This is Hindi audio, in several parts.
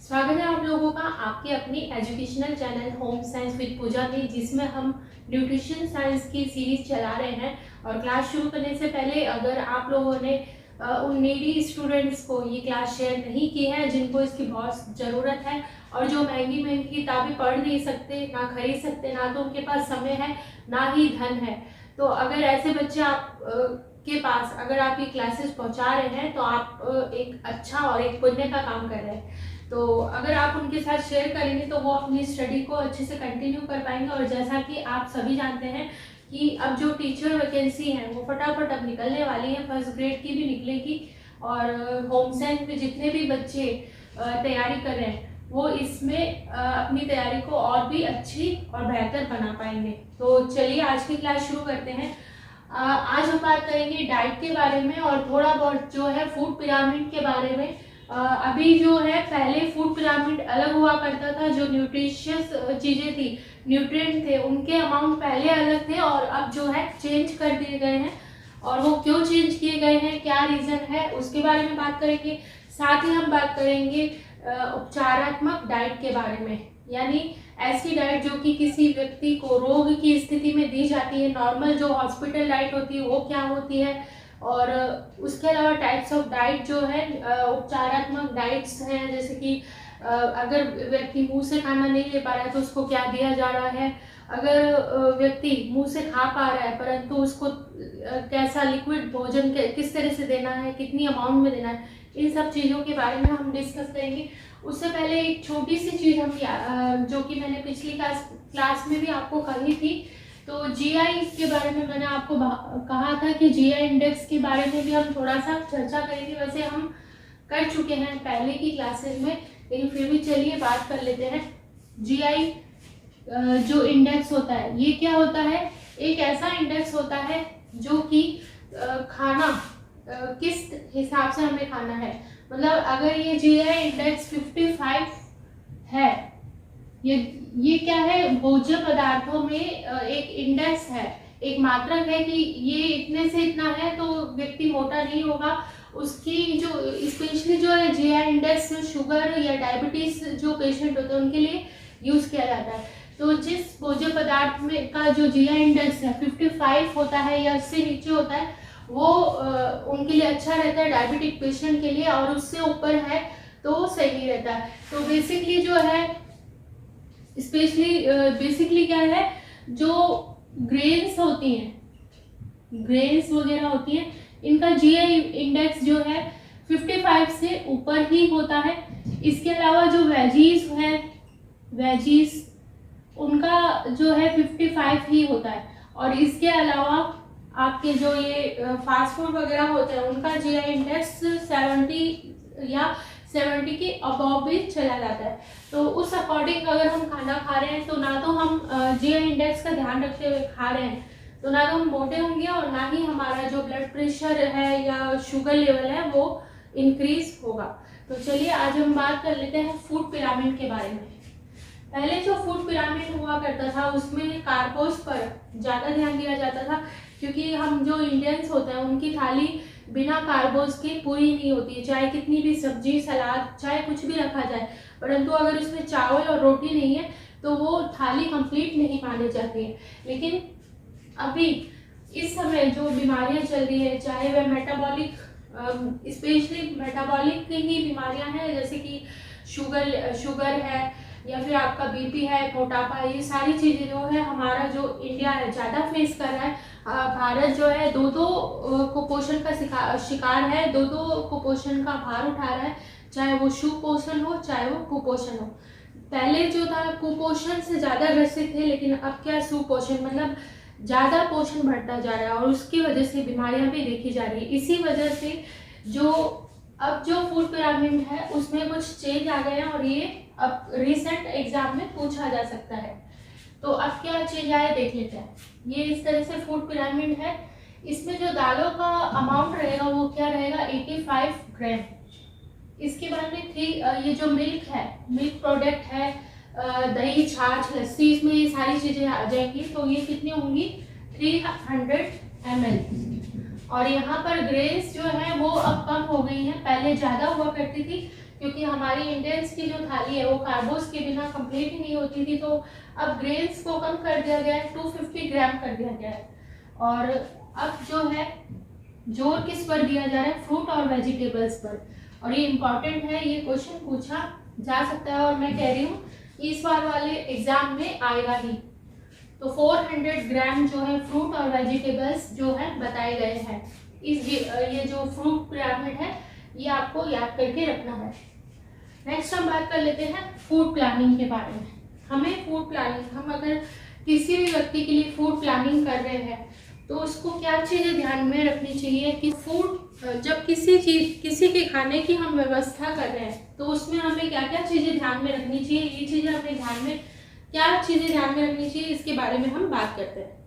स्वागत है आप लोगों का आपके अपनी educational channel home science with Pooja में, जिसमें हम न्यूट्रिशन साइंस की सीरीज चला रहे हैं। और क्लास शुरू करने से पहले अगर आप लोगों ने उन नीडी स्टूडेंट्स को ये क्लास शेयर नहीं की है जिनको इसकी बहुत ज़रूरत है और जो महंगी महंगी किताबें पढ़ नहीं सकते, ना खरीद सकते, ना तो उनके पास समय है ना ही धन है, तो अगर ऐसे बच्चे आप के पास अगर आप ये क्लासेस पहुंचा रहे हैं तो आप एक अच्छा और एक पुण्य का काम कर रहे हैं। तो अगर आप उनके साथ शेयर करेंगे तो वो अपनी स्टडी को अच्छे से कंटिन्यू कर पाएंगे। और जैसा कि आप सभी जानते हैं कि अब जो टीचर वैकेंसी है वो फटाफट अब निकलने वाली है, फर्स्ट ग्रेड की भी निकलेगी और होम साइंस में जितने भी बच्चे तैयारी कर रहे हैं वो इसमें अपनी तैयारी को और भी अच्छी और बेहतर बना पाएंगे। तो चलिए आज की क्लास शुरू करते हैं। आज हम बात करेंगे डाइट के बारे में और थोड़ा बहुत जो है फूड पिरामिड के बारे में। अभी जो है पहले फूड पिरामिड अलग हुआ करता था, जो न्यूट्रिशियस चीज़ें थी, न्यूट्रिएंट थे, उनके अमाउंट पहले अलग थे और अब जो है चेंज कर दिए गए हैं। और वो क्यों चेंज किए गए हैं, क्या रीज़न है, उसके बारे में बात करेंगे। साथ ही हम बात करेंगे उपचारात्मक डाइट के बारे में, यानी ऐसी डाइट जो कि किसी व्यक्ति को रोग की स्थिति में दी जाती है। नॉर्मल जो हॉस्पिटल डाइट होती है वो क्या होती है, और उसके अलावा टाइप्स ऑफ डाइट जो है उपचारात्मक डाइट्स हैं, जैसे कि अगर व्यक्ति मुंह से खाना नहीं ले पा रहा है तो उसको क्या दिया जा रहा है, अगर व्यक्ति मुंह से खा पा रहा है परंतु उसको कैसा लिक्विड भोजन किस तरह से देना है, कितनी अमाउंट में देना है, इन सब चीज़ों के बारे में हम डिस्कस करेंगे। उससे पहले एक छोटी सी चीज़ हम जो कि मैंने पिछली क्लास में भी आपको कही थी, तो जीआई के बारे में मैंने आपको कहा था कि जीआई इंडेक्स के बारे में भी हम थोड़ा सा चर्चा करेंगे। वैसे हम कर चुके हैं पहले की क्लासेस में, लेकिन फिर भी चलिए बात कर लेते हैं। जीआई जो इंडेक्स होता है ये क्या होता है, एक ऐसा इंडेक्स होता है जो कि खाना किस हिसाब से हमें खाना है, मतलब अगर ये जीआई इंडेक्स 55 है, ये क्या है, भोज्य पदार्थों में एक इंडेक्स है, एक मात्रक है कि ये इतने से इतना है तो व्यक्ति मोटा नहीं होगा। उसकी जो स्पेशली जो है जीआई इंडेक्स शुगर या डायबिटीज जो पेशेंट होते हैं उनके लिए यूज किया जाता है। तो जिस भोज्य पदार्थ में का जो जीआई इंडेक्स है 55 होता है या इससे नीचे होता है वो उनके लिए अच्छा रहता है, डायबिटिक पेशेंट के लिए, और उससे ऊपर है तो सही रहता है। तो बेसिकली जो है बेसिकली क्या है, जो ग्रेन्स होती हैं, ग्रेन्स वगैरह होती हैं, इनका जीआई इंडेक्स जो है 55 से ऊपर ही होता है। इसके अलावा जो वेजीज है, वेजीज उनका जो है 55 ही होता है। और इसके अलावा आपके जो ये फास्ट फूड वगैरह होते हैं उनका जीआई इंडेक्स 70 या 70 के अबव भी चला जाता है। तो उस अकॉर्डिंग अगर हम खाना खा रहे हैं तो ना तो हम जीआई इंडेक्स का ध्यान रखते हुए खा रहे हैं तो ना तो हम मोटे होंगे और ना ही हमारा जो ब्लड प्रेशर है या शुगर लेवल है वो इंक्रीज होगा। तो चलिए आज हम बात कर लेते हैं फूड पिरामिड के बारे में। पहले जो फूड पिरामिड हुआ करता था उसमें कार्बोस पर ज़्यादा ध्यान दिया जाता था, क्योंकि हम जो इंडियंस होते हैं उनकी थाली बिना कार्बोस के पूरी नहीं होती है, चाहे कितनी भी सब्जी सलाद चाहे कुछ भी रखा जाए, परंतु अगर उसमें चावल और रोटी नहीं है तो वो थाली कंप्लीट नहीं मानी जाती है। लेकिन अभी इस समय जो बीमारियां चल रही है, चाहे वह मेटाबॉलिक स्पेशली मेटाबॉलिक ही बीमारियां हैं, जैसे कि शुगर है या फिर आपका बीपी है, मोटापा, ये सारी चीज़ें जो है हमारा जो इंडिया है ज़्यादा फेस कर रहा है। भारत जो है दो कुपोषण का शिकार है, दो कुपोषण का भार उठा रहा है, चाहे वो सुपोषण हो चाहे वो कुपोषण हो। पहले जो था कुपोषण से ज़्यादा ग्रसित थे, लेकिन अब क्या सुपोषण, मतलब ज़्यादा पोषण बढ़ता जा रहा है और उसकी वजह से बीमारियां भी देखी जा रही है। इसी वजह से जो अब जो फूड पिरामिड है उसमें कुछ चेंज आ गए हैं और ये अब रिसेंट एग्जाम में पूछा जा सकता है। तो अब क्या चेंज आया देख लेते हैं। ये इस तरह से फूड पिरामिड है। इसमें जो दालों का अमाउंट रहेगा वो क्या रहेगा, 85 ग्राम। इसके बाद में ये जो मिल्क है, मिल्क प्रोडक्ट है, दही छाछ लस्सी, इसमें ये सारी चीज़ें आ जाएंगी। तो ये कितनी होंगी, 300 ml। और यहाँ पर ग्रेन्स जो है वो अब कम हो गई हैं, पहले ज़्यादा हुआ करती थी क्योंकि हमारी इंडियंस की जो थाली है वो कार्बोस के बिना कंप्लीट ही नहीं होती थी। तो अब ग्रेन्स को कम कर दिया गया है, 250 ग्राम कर दिया गया है। और अब जो है जोर किस पर दिया जा रहा है, फ्रूट और वेजिटेबल्स पर। और ये इम्पॉर्टेंट है, ये क्वेश्चन पूछा जा सकता है और मैं कह रही हूँ इस बार वाले एग्जाम में आएगा ही। तो 400 ग्राम जो है फ्रूट और वेजिटेबल्स जो है बताए गए हैं। ये जो फ्रूट पिरामिड है ये आपको याद करके रखना है। नेक्स्ट हम बात कर लेते हैं फूड प्लानिंग के बारे में। हमें फूड प्लानिंग, हम अगर किसी भी व्यक्ति के लिए फूड प्लानिंग कर रहे हैं तो उसको क्या चीज़ें ध्यान में रखनी चाहिए कि फूड, जब किसी के खाने की हम व्यवस्था कर रहे हैं तो उसमें हमें क्या क्या चीज़ें ध्यान में रखनी चाहिए, ये चीज़ें हमें ध्यान में क्या चीज़ें ध्यान में रखनी चाहिए, इसके बारे में हम बात करते हैं।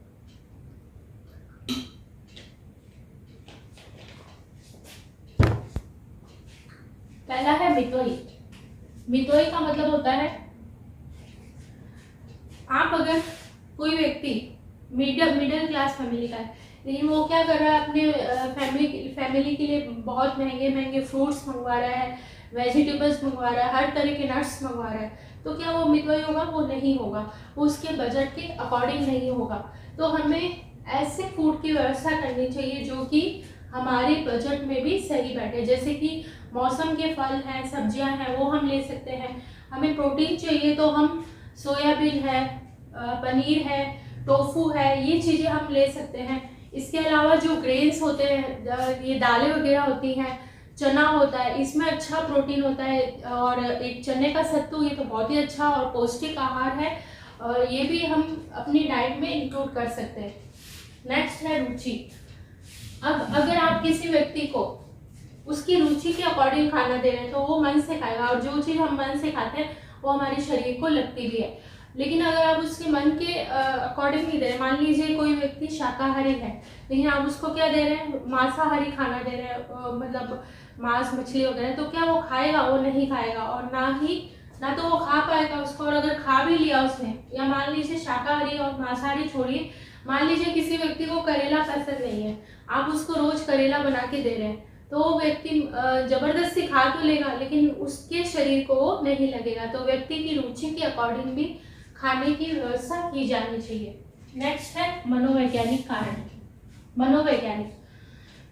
पहला है मितोई। मितोई का मतलब होता है, आप अगर कोई व्यक्ति मिडिल क्लास फैमिली का है लेकिन वो क्या कर रहा है, अपने फैमिली के लिए बहुत महंगे महंगे फ्रूट्स मंगवा रहा है, वेजिटेबल्स मंगवा रहा है, हर तरह के नट्स मंगवा रहा है, तो क्या वो मितव्ययी होगा? वो नहीं होगा, वो उसके बजट के अकॉर्डिंग नहीं होगा। तो हमें ऐसे फूड की व्यवस्था करनी चाहिए जो कि हमारे बजट में भी सही बैठे। जैसे कि मौसम के फल हैं, सब्जियां हैं, वो हम ले सकते हैं। हमें प्रोटीन चाहिए तो हम सोयाबीन है, पनीर है, टोफू है, ये चीज़ें हम ले सकते हैं। इसके अलावा जो ग्रेन्स होते हैं, ये दालें वगैरह होती हैं, चना होता है, इसमें अच्छा प्रोटीन होता है। और एक चने का सत्तू, ये तो बहुत ही अच्छा और पौष्टिक आहार है, और ये भी हम अपनी डाइट में इंक्लूड कर सकते हैं। नेक्स्ट है रुचि। अब अगर आप किसी व्यक्ति को उसकी रुचि के अकॉर्डिंग खाना दे रहे हैं तो वो मन से खाएगा, और जो चीज़ हम मन से खाते हैं वो हमारे शरीर को लगती भी है। लेकिन अगर आप उसके मन के अकॉर्डिंग नहीं दे रहे, मान लीजिए कोई व्यक्ति शाकाहारी है लेकिन आप उसको क्या दे रहे हैं, मांसाहारी खाना दे रहे हैं, मतलब मांस मछली वगैरह, तो क्या वो खाएगा? वो नहीं खाएगा, और ना तो वो खा पाएगा उसको। और अगर खा भी लिया उसने, या मान लीजिए शाकाहारी और मांसाहारी छोड़िए, मान लीजिए किसी व्यक्ति को करेला पसंद नहीं है, आप उसको रोज करेला बना के दे रहे हैं, तो वो व्यक्ति जबरदस्ती खा तो लेगा लेकिन उसके शरीर को वो नहीं लगेगा। तो व्यक्ति की रुचि के अकॉर्डिंग भी खाने की व्यवस्था की जानी चाहिए। नेक्स्ट है मनोवैज्ञानिक कारण। मनोवैज्ञानिक,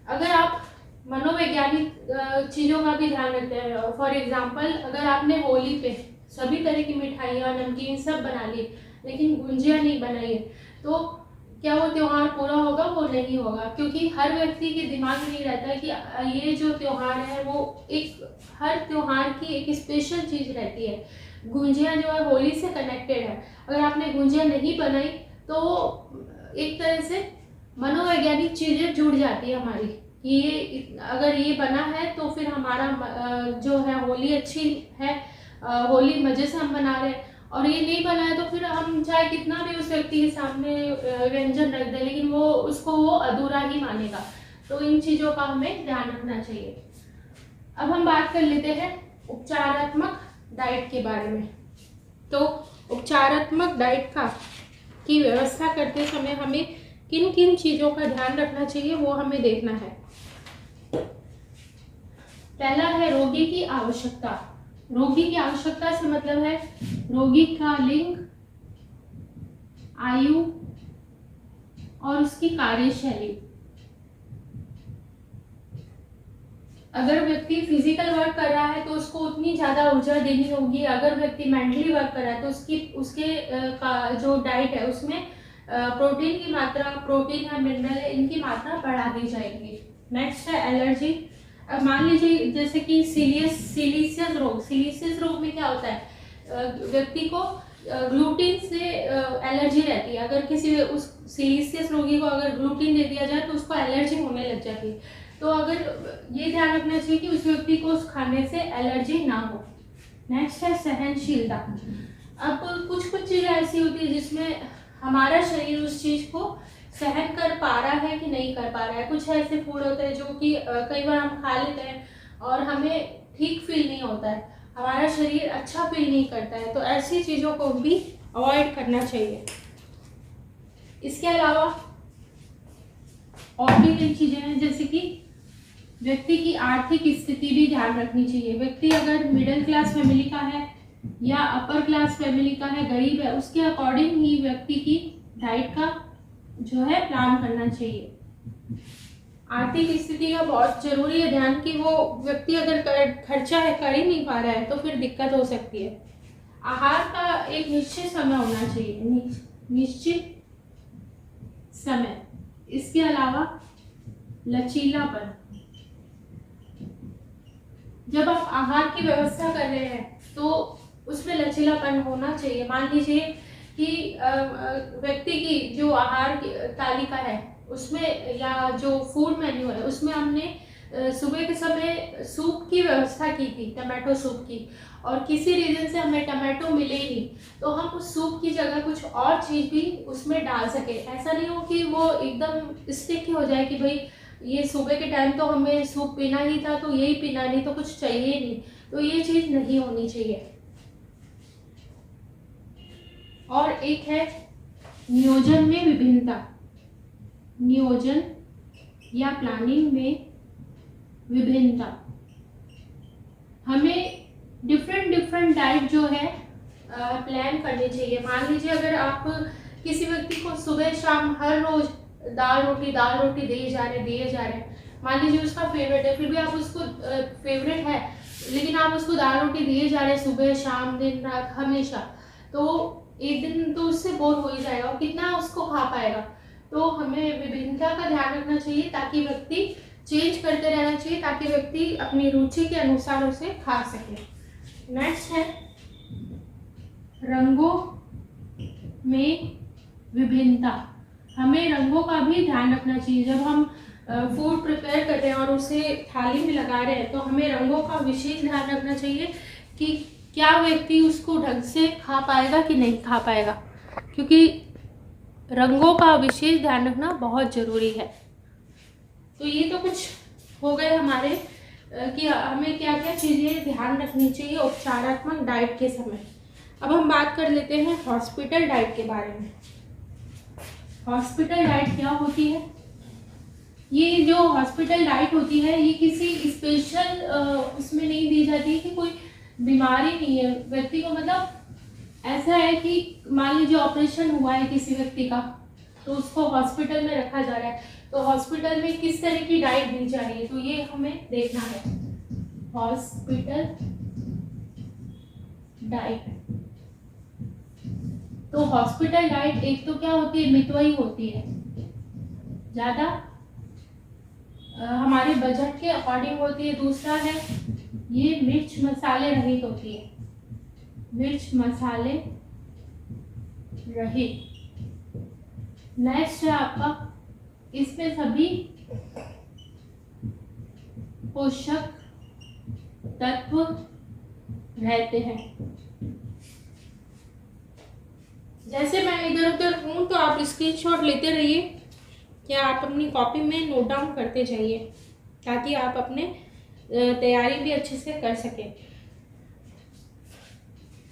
अगर आप मनोवैज्ञानिक चीज़ों का भी ध्यान रखते हैं, फॉर एग्जाम्पल अगर आपने होली पे सभी तरह की मिठाइयाँ, नमकीन सब बना लिए लेकिन गुंजिया नहीं बनाई है, तो क्या वो त्यौहार पूरा होगा? वो नहीं होगा, क्योंकि हर व्यक्ति के दिमाग में नहीं रहता है कि ये जो त्यौहार है वो हर त्यौहार की एक स्पेशल चीज़ रहती है। गुंजिया जो है होली से कनेक्टेड है, अगर आपने गुंजिया नहीं बनाई तो एक तरह से मनोवैज्ञानिक चीज़ें जुड़ जाती है हमारी, कि ये अगर ये बना है तो फिर हमारा जो है होली अच्छी है, होली मज़े से हम मना रहे हैं। और ये नहीं बना है तो फिर हम चाहे कितना भी उस व्यक्ति के सामने व्यंजन रख दें लेकिन वो अधूरा ही मानेगा। तो इन चीज़ों का हमें ध्यान रखना चाहिए। अब हम बात कर लेते हैं उपचारात्मक डाइट के बारे में। तो उपचारात्मक डाइट की व्यवस्था करते समय हमें किन किन चीज़ों का ध्यान रखना चाहिए वो हमें देखना है। पहला है रोगी की आवश्यकता। रोगी की आवश्यकता से मतलब है रोगी का लिंग, आयु और उसकी कार्यशैली। अगर व्यक्ति फिजिकल वर्क कर रहा है तो उसको उतनी ज़्यादा ऊर्जा देनी होगी। अगर व्यक्ति मेंटली वर्क कर रहा है तो उसके जो डाइट है उसमें प्रोटीन की मात्रा, प्रोटीन है, मिनरल है, इनकी मात्रा बढ़ा दी जाएगी। नेक्स्ट है एलर्जी। अब मान लीजिए जैसे कि सिलीसियस रोग में क्या होता है, व्यक्ति को ग्लूटीन से एलर्जी रहती है। अगर किसी उस सिलीसियस रोगी को अगर ग्लूटीन दे दिया जाए तो उसको एलर्जी होने लग जाती है। तो अगर ये ध्यान रखना चाहिए कि उस व्यक्ति को उस खाने से एलर्जी ना हो। नेक्स्ट है सहनशीलता। अब कुछ चीज़ें ऐसी होती है जिसमें हमारा शरीर उस चीज़ को सहन कर पा रहा है कि नहीं कर पा रहा है। कुछ ऐसे फूड होते हैं जो कि कई बार हम खा लेते हैं और हमें ठीक फील नहीं होता है, हमारा शरीर अच्छा फील नहीं करता है, तो ऐसी चीज़ों को भी अवॉइड करना चाहिए। इसके अलावा और भी कई चीज़ें हैं जैसे कि व्यक्ति की आर्थिक स्थिति भी ध्यान रखनी चाहिए। व्यक्ति अगर मिडिल क्लास फैमिली का है या अपर क्लास फैमिली का है, गरीब है, उसके अकॉर्डिंग ही व्यक्ति की डाइट का जो है प्लान करना चाहिए। आर्थिक स्थिति का बहुत जरूरी है ध्यान कि वो व्यक्ति अगर खर्चा है कर ही नहीं पा रहा है तो फिर दिक्कत हो सकती है। आहार का एक निश्चित समय होना चाहिए, निश्चित समय। इसके अलावा लचीलापन, जब आप आहार की व्यवस्था कर रहे हैं तो उसमें लचीलापन होना चाहिए। मान लीजिए कि व्यक्ति की जो आहार की तालिका है उसमें या जो फूड मेन्यू है उसमें हमने सुबह के समय सूप की व्यवस्था की थी, टमाटो सूप की, और किसी रीजन से हमें टमाटो मिले नहीं तो हम उस सूप की जगह कुछ और चीज़ भी उसमें डाल सके। ऐसा नहीं हो कि वो एकदम स्टिक हो जाए कि भाई ये सुबह के टाइम तो हमें सूप पीना ही था तो यही पीना, नहीं तो कुछ चाहिए नहीं, तो ये चीज़ नहीं होनी चाहिए। और एक है नियोजन में विभिन्नता। नियोजन या प्लानिंग में विभिन्नता, हमें डिफरेंट डाइट जो है प्लान करनी चाहिए। मान लीजिए अगर आप किसी व्यक्ति को सुबह शाम हर रोज दाल रोटी दिए जा रहे हैं, मान लीजिए उसका फेवरेट है, फिर भी आप उसको फेवरेट है लेकिन आप उसको दाल रोटी दिए जा रहे हैं सुबह शाम दिन रात हमेशा, तो एक दिन तो उससे बोर हो ही जाएगा और कितना उसको खा पाएगा। तो हमें विभिन्नता का ध्यान रखना चाहिए ताकि व्यक्ति चेंज करते रहना चाहिए ताकि व्यक्ति अपनी रुचि के अनुसार उसे खा सके। नेक्स्ट है रंगों में विभिन्नता। हमें रंगों का भी ध्यान रखना चाहिए। जब हम फूड प्रिपेयर कर रहे हैं और उसे थाली में लगा रहे हैं तो हमें रंगों का विशेष ध्यान रखना चाहिए कि क्या व्यक्ति उसको ढंग से खा पाएगा कि नहीं खा पाएगा, क्योंकि रंगों का विशेष ध्यान रखना बहुत ज़रूरी है। तो ये तो कुछ हो गए हमारे कि हमें क्या क्या चीज़ें ध्यान रखनी चाहिए उपचारात्मक डाइट के समय। अब हम बात कर लेते हैं हॉस्पिटल डाइट के बारे में। हॉस्पिटल डाइट क्या होती है? ये जो हॉस्पिटल डाइट होती है ये किसी स्पेशल उसमें नहीं दी जाती कि कोई बीमारी नहीं है व्यक्ति को, मतलब ऐसा है कि मान लीजिए ऑपरेशन हुआ है किसी व्यक्ति का तो उसको हॉस्पिटल में रखा जा रहा है, तो हॉस्पिटल में किस तरह की डाइट दी जा रही है तो ये हमें देखना है। हॉस्पिटल डाइट, तो हॉस्पिटल डाइट एक तो क्या होती है, मितव्ययी होती है, ज़्यादा हमारे बजट के अकॉर्डिंग होती है। दूसरा है ये मिर्च मसाले रहित होती है, मिर्च मसाले रहित। नेक्स्ट है आपका इसमें सभी पोषक तत्व रहते हैं। जैसे मैं इधर उधर हूँ तो आप स्क्रीनशॉट लेते रहिए, क्या आप अपनी कॉपी में नोट डाउन करते जाइए ताकि आप अपने तैयारी भी अच्छे से कर सकें।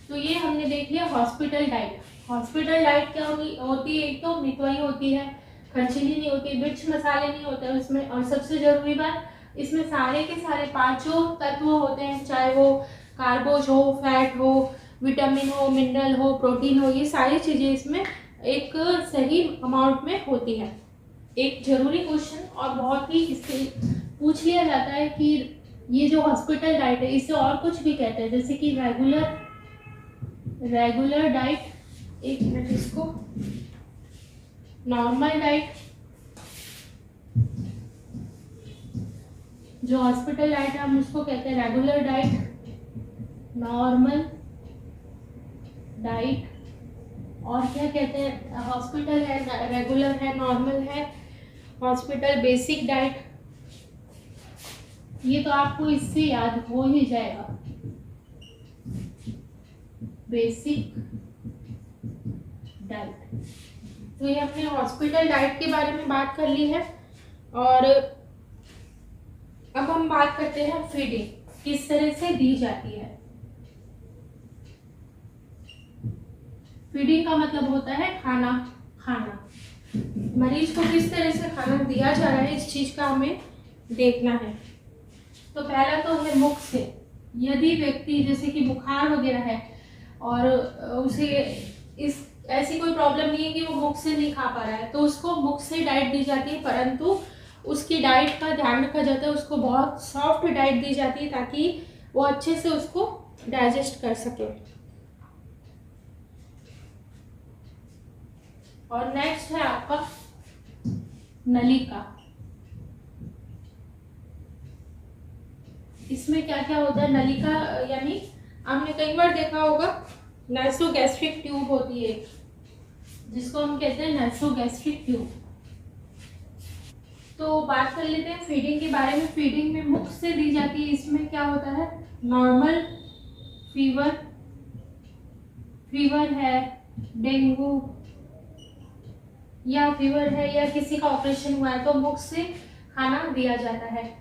तो ये हमने देख लिया हॉस्पिटल डाइट। हॉस्पिटल डाइट क्या होती है, एक तो मितव्ययी होती है, खर्चीली नहीं होती, मिर्च मसाले नहीं होते हैं उसमें, और सबसे जरूरी बात इसमें सारे के सारे पांचों तत्व होते हैं, चाहे वो कार्बोज हो, फैट हो, विटामिन हो, मिनरल हो, प्रोटीन हो, ये सारी चीज़ें इसमें एक सही अमाउंट में होती है। एक जरूरी क्वेश्चन और बहुत ही इससे पूछ लिया जाता है कि ये जो हॉस्पिटल डाइट है इसे और कुछ भी कहते हैं, जैसे कि रेगुलर डाइट, एक मिनट इसको, नॉर्मल डाइट। जो हॉस्पिटल डाइट है हम उसको कहते हैं रेगुलर डाइट, नॉर्मल डाइट, और क्या कहते हैं, हॉस्पिटल है, रेगुलर है, नॉर्मल है, हॉस्पिटल बेसिक डाइट। ये तो आपको इससे याद हो ही जाएगा, बेसिक डाइट। तो ये हमने हॉस्पिटल डाइट के बारे में बात कर ली है। और अब हम बात करते हैं फीडिंग किस तरह से दी जाती है। फीडिंग का मतलब होता है खाना खाना। मरीज को किस तरह से खाना दिया जा रहा है इस चीज का हमें देखना है। तो पहला तो है मुख से। यदि व्यक्ति जैसे कि बुखार वगैरह है और उसे इस ऐसी कोई प्रॉब्लम नहीं है कि वो मुख से नहीं खा पा रहा है, तो उसको मुख से डाइट दी जाती है, परंतु उसकी डाइट का ध्यान रखा जाता है, उसको बहुत सॉफ्ट डाइट दी जाती है ताकि वो अच्छे से उसको डाइजेस्ट कर सके। और नेक्स्ट है आपका नलिका। इसमें क्या क्या होता है? नलिका यानी आपने कई बार देखा होगा नासोगैस्ट्रिक ट्यूब होती है, जिसको हम कहते हैं नासोगैस्ट्रिक ट्यूब। तो बात कर लेते हैं फीडिंग के बारे में। फीडिंग में मुख से दी जाती है। इसमें क्या होता है? नॉर्मल फीवर, फीवर है, डेंगू या फीवर है या किसी का ऑपरेशन हुआ है तो मुख से खाना दिया जाता है।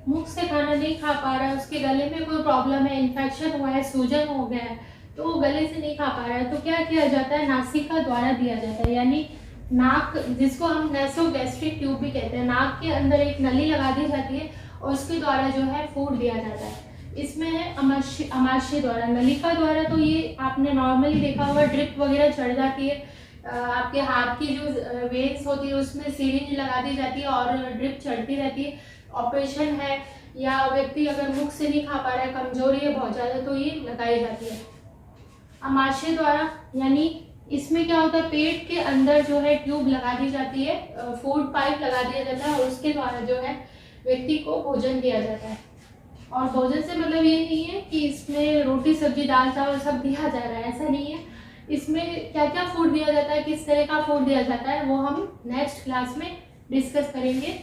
मुख से खाना नहीं खा पा रहा है, उसके गले में कोई प्रॉब्लम है, इन्फेक्शन हुआ है, सूजन हो गया है, तो वो गले से नहीं खा पा रहा है, तो क्या किया जाता है? नासिका द्वारा दिया जाता है। यानी नाक, जिसको हम नासोगैस्ट्रिक ट्यूब भी कहते हैं, नाक के अंदर एक नली लगा दी जाती है और उसके द्वारा जो है फूड दिया जाता है। इसमें है अमाशय द्वारा। नलिका द्वारा तो ये आपने नॉर्मली देखा होगा, ड्रिप वगैरह चढ़ जाती है, आपके हाथ की जो वेन्स होती है उसमें सिरिंज लगा दी जाती है और ड्रिप चढ़ती रहती है। ऑपरेशन है या व्यक्ति अगर मुख से नहीं खा पा रहा है, कमजोरी है बहुत ज़्यादा, तो ये लगाई जाती है। अमाशय द्वारा यानी इसमें क्या होता है? पेट के अंदर जो है ट्यूब लगा दी जाती है, फूड पाइप लगा दिया जाता है और उसके द्वारा जो है व्यक्ति को भोजन दिया जाता है। और भोजन से मतलब ये नहीं है कि इसमें रोटी सब्जी दाल चावल सब दिया जा रहा है, ऐसा नहीं है। इसमें क्या क्या फूड दिया जाता है, किस तरह का फूड दिया जाता है, वो हम नेक्स्ट क्लास में डिस्कस करेंगे।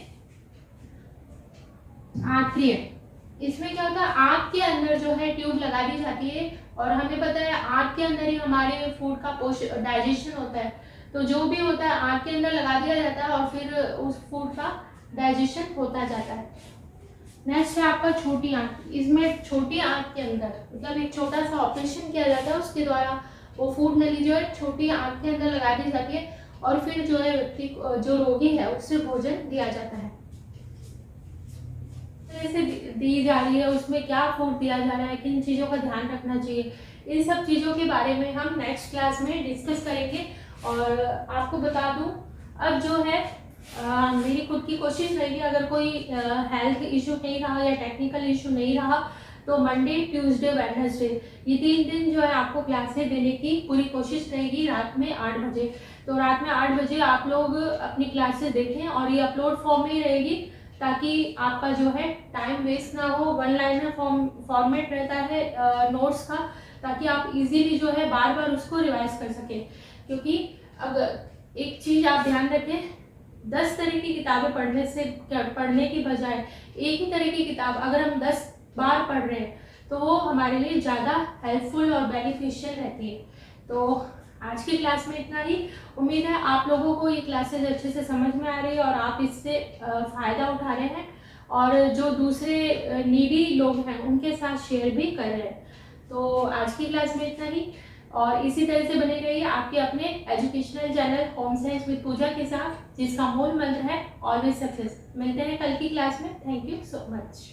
आंत्रिय, इसमें क्या होता है? आंत के अंदर जो है ट्यूब लगा दी जाती है और हमें पता है आंत के अंदर ही हमारे फूड का डाइजेशन होता है, तो जो भी होता है आंत के अंदर लगा दिया जाता है और फिर उस फूड का डाइजेशन होता जाता है। नेक्स्ट है आपका छोटी आंत। इसमें छोटी आंत के अंदर मतलब एक छोटा सा ऑपरेशन किया जाता है, उसके द्वारा वो फूड नली जो है छोटी आंत के अंदर लगा दी जाती है और फिर जो है व्यक्ति जो रोगी है उससे भोजन दिया जाता है। से दी जा रही है, उसमें क्या फूड दिया जा रहा है, किन चीज़ों का ध्यान रखना चाहिए, इन सब चीज़ों के बारे में हम नेक्स्ट क्लास में डिस्कस करेंगे। और आपको बता दूं, अब जो है मेरी खुद की कोशिश रहेगी, अगर कोई हेल्थ इशू नहीं रहा या टेक्निकल इशू नहीं रहा तो मंडे ट्यूसडे वेडनेसडे ये 3 दिन जो है आपको क्लासेस देने की पूरी कोशिश रहेगी रात में 8 बजे। तो रात में 8 बजे आप लोग अपनी क्लासेस देखें और ये अपलोड फॉर्म में ही रहेगी ताकि आपका जो है टाइम वेस्ट ना हो। 1 लाइनर फॉर्मेट रहता है नोट्स का, ताकि आप इजीली जो है बार बार उसको रिवाइज कर सकें। क्योंकि अगर एक चीज़ आप ध्यान रखें, 10 तरह की किताबें पढ़ने की बजाय एक ही तरह की किताब अगर हम 10 बार पढ़ रहे हैं तो वो हमारे लिए ज़्यादा हेल्पफुल और बेनिफिशियल रहती है। तो आज की क्लास में इतना ही। उम्मीद है आप लोगों को ये क्लासेस अच्छे से समझ में आ रही है और आप इससे फ़ायदा उठा रहे हैं और जो दूसरे नीडी लोग हैं उनके साथ शेयर भी कर रहे हैं। तो आज की क्लास में इतना ही और इसी तरह से बने रहिए आपके अपने educational channel home science with Pooja के साथ, जिसका मूल मंत्र है ऑलवेज सक्सेस। मिलते हैं कल की क्लास में। Thank you so much.